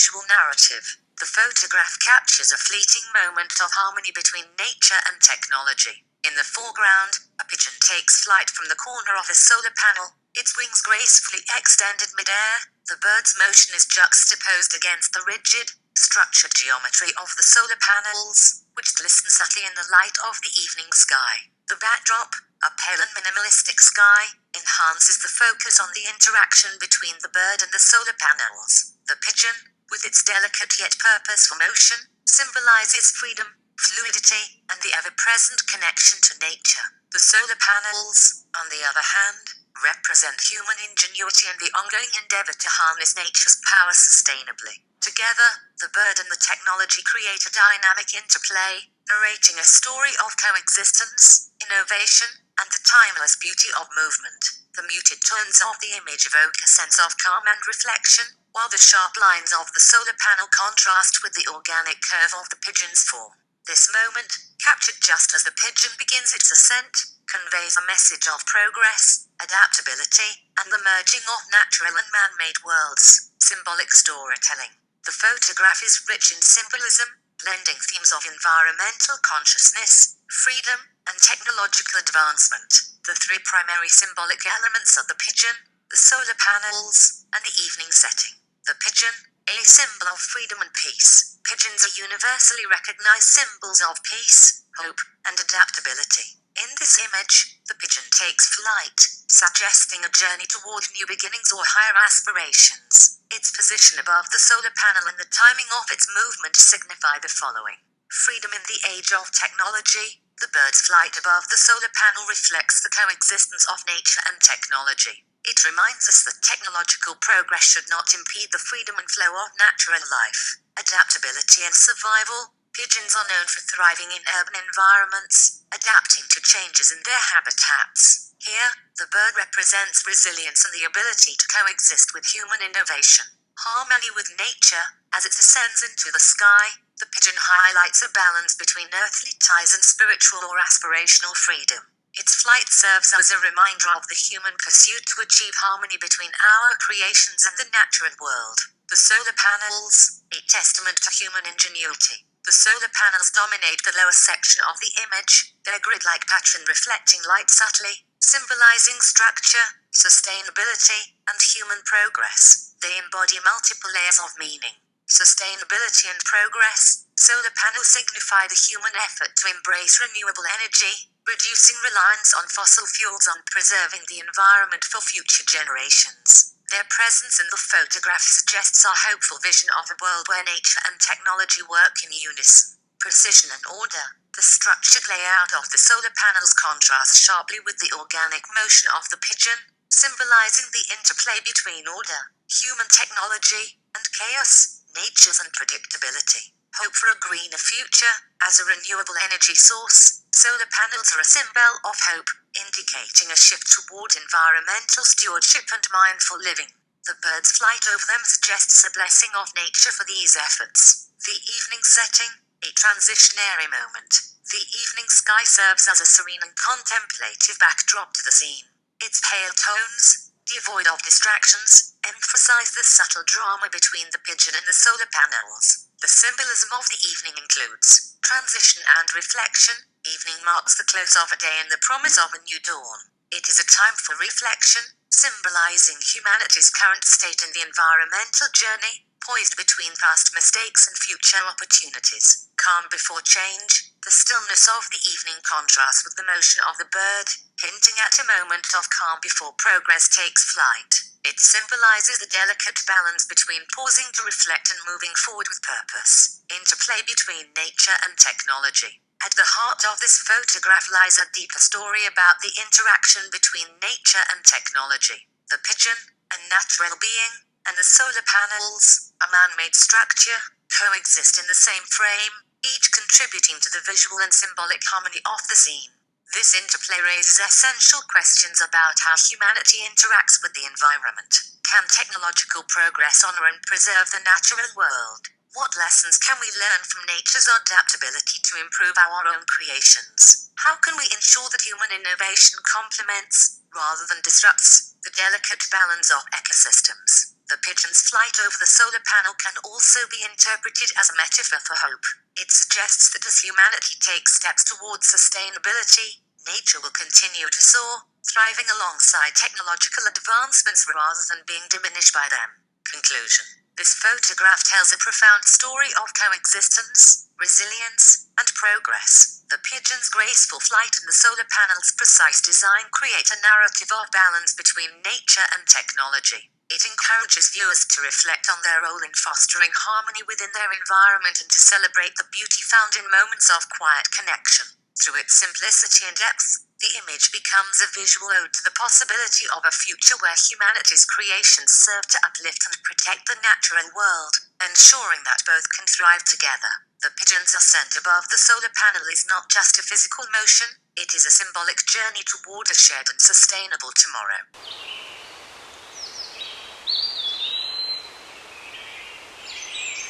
visual narrative. The photograph captures a fleeting moment of harmony between nature and technology. In the foreground, a pigeon takes flight from the corner of a solar panel, its wings gracefully extended mid-air. The bird's motion is juxtaposed against the rigid, structured geometry of the solar panels, which glisten subtly in the light of the evening sky. The backdrop, a pale and minimalistic sky, enhances the focus on the interaction between the bird and the solar panels. The pigeon, with its delicate yet purposeful motion, symbolizes freedom, fluidity, and the ever-present connection to nature. The solar panels, on the other hand, represent human ingenuity and the ongoing endeavour to harness nature's power sustainably. Together, the bird and the technology create a dynamic interplay, narrating a story of coexistence, innovation, and the timeless beauty of movement. The muted tones of the image evoke a sense of calm and reflection, while the sharp lines of the solar panel contrast with the organic curve of the pigeon's form. This moment, captured just as the pigeon begins its ascent, conveys a message of progress, adaptability, and the merging of natural and man-made worlds. Symbolic storytelling. The photograph is rich in symbolism, blending themes of environmental consciousness, freedom, and technological advancement. The three primary symbolic elements are the pigeon, the solar panels, and the evening setting. The pigeon, a symbol of freedom and peace. Pigeons are universally recognized symbols of peace, hope, and adaptability. In this image, the pigeon takes flight, suggesting a journey toward new beginnings or higher aspirations. Its position above the solar panel and the timing of its movement signify the following. Freedom in the age of technology. The bird's flight above the solar panel reflects the coexistence of nature and technology. It reminds us that technological progress should not impede the freedom and flow of natural life. Adaptability and survival. Pigeons are known for thriving in urban environments, adapting to changes in their habitats. Here, the bird represents resilience and the ability to coexist with human innovation. Harmony with nature. As it ascends into the sky, the pigeon highlights a balance between earthly ties and spiritual or aspirational freedom. Its flight serves as a reminder of the human pursuit to achieve harmony between our creations and the natural world. The solar panels, a testament to human ingenuity. The solar panels dominate the lower section of the image, their grid-like pattern reflecting light subtly, symbolizing structure, sustainability, and human progress. They embody multiple layers of meaning. Sustainability and progress. Solar panels signify the human effort to embrace renewable energy, reducing reliance on fossil fuels and preserving the environment for future generations. Their presence in the photograph suggests our hopeful vision of a world where nature and technology work in unison. Precision and order. The structured layout of the solar panels contrasts sharply with the organic motion of the pigeon, symbolizing the interplay between order, human technology, and chaos, nature's unpredictability. Hope for a greener future. As a renewable energy source, solar panels are a symbol of hope, indicating a shift toward environmental stewardship and mindful living. The bird's flight over them suggests a blessing of nature for these efforts. The evening setting, a transitionary moment. The evening sky serves as a serene and contemplative backdrop to the scene. Its pale tones, devoid of distractions, emphasize the subtle drama between the pigeon and the solar panels. The symbolism of the evening includes transition and reflection. Evening marks the close of a day and the promise of a new dawn. It is a time for reflection, symbolizing humanity's current state in the environmental journey, poised between past mistakes and future opportunities. Calm before change. The stillness of the evening contrasts with the motion of the bird, hinting at a moment of calm before progress takes flight. It symbolizes the delicate balance between pausing to reflect and moving forward with purpose. Interplay between nature and technology. At the heart of this photograph lies a deeper story about the interaction between nature and technology. The pigeon, a natural being, and the solar panels, a man-made structure, coexist in the same frame, each contributing to the visual and symbolic harmony of the scene. This interplay raises essential questions about how humanity interacts with the environment. Can technological progress honor and preserve the natural world? What lessons can we learn from nature's adaptability to improve our own creations? How can we ensure that human innovation complements, rather than disrupts, the delicate balance of ecosystems? The pigeon's flight over the solar panel can also be interpreted as a metaphor for hope. It suggests that as humanity takes steps towards sustainability, nature will continue to soar, thriving alongside technological advancements rather than being diminished by them. Conclusion. This photograph tells a profound story of coexistence, resilience, and progress. The pigeon's graceful flight and the solar panel's precise design create a narrative of balance between nature and technology. It encourages viewers to reflect on their role in fostering harmony within their environment and to celebrate the beauty found in moments of quiet connection. Through its simplicity and depth, the image becomes a visual ode to the possibility of a future where humanity's creations serve to uplift and protect the natural world, ensuring that both can thrive together. The pigeon's ascent above the solar panel is not just a physical motion, it is a symbolic journey toward a shared and sustainable tomorrow.